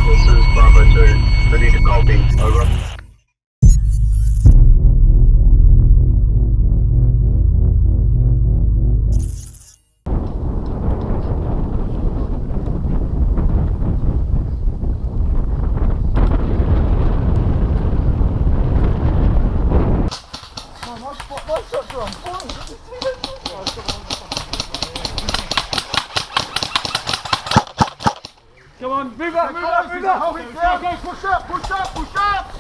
this is Bravo 2. Ready to copy. Over. Come on, move up, move up, move up! Hold it down. Go, push up, push up, push up!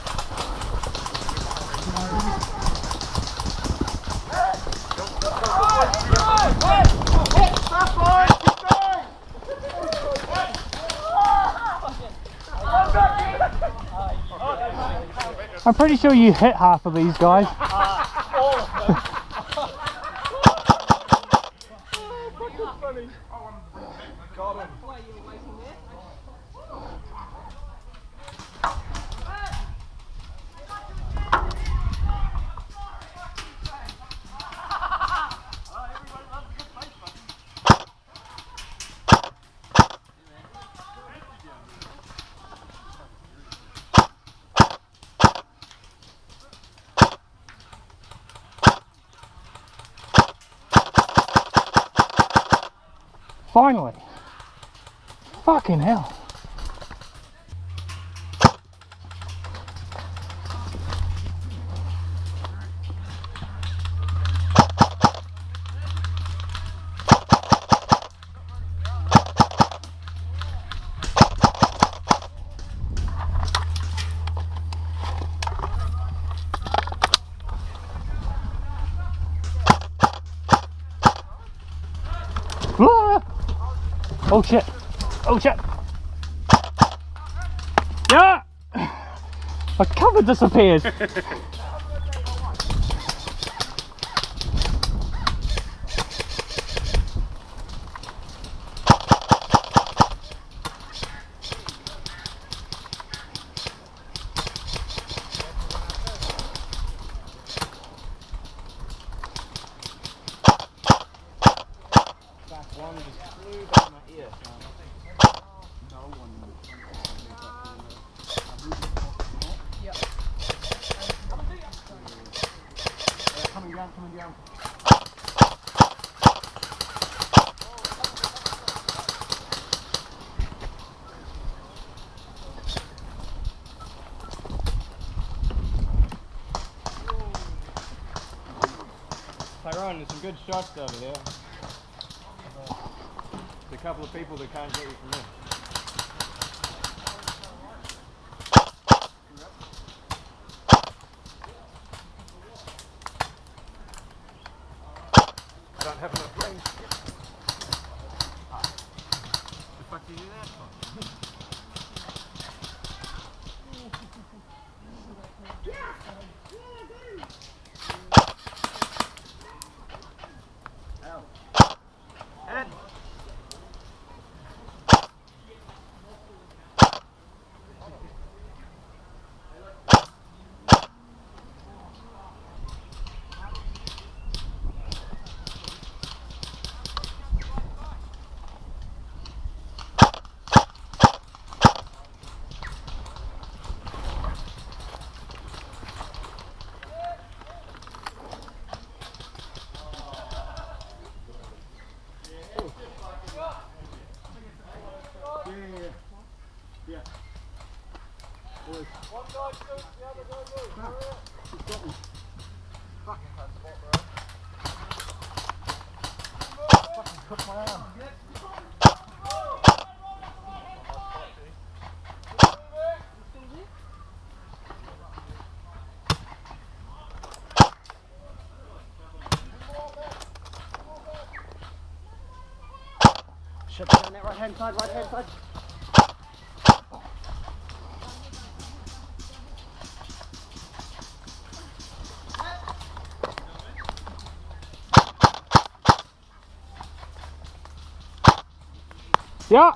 I'm pretty sure you hit half of these guys. All of them. Funny. Got him. Finally. Fucking hell. Ah! Oh shit! Oh shit! Yeah! My cover disappeared! One just flew down my ear. No one. Yep. Coming down, coming down. Tyrone, there's some good shots over there. There's a couple of people that can't get you from there. I don't have enough range. The fuck do you do that for? Ed! Yeah. One guy shoots, the other guy moves. No, he's got me. Fucking hard spot, bro. Fucking cooked my arm. Shut down that right hand side, right hand side. Yeah.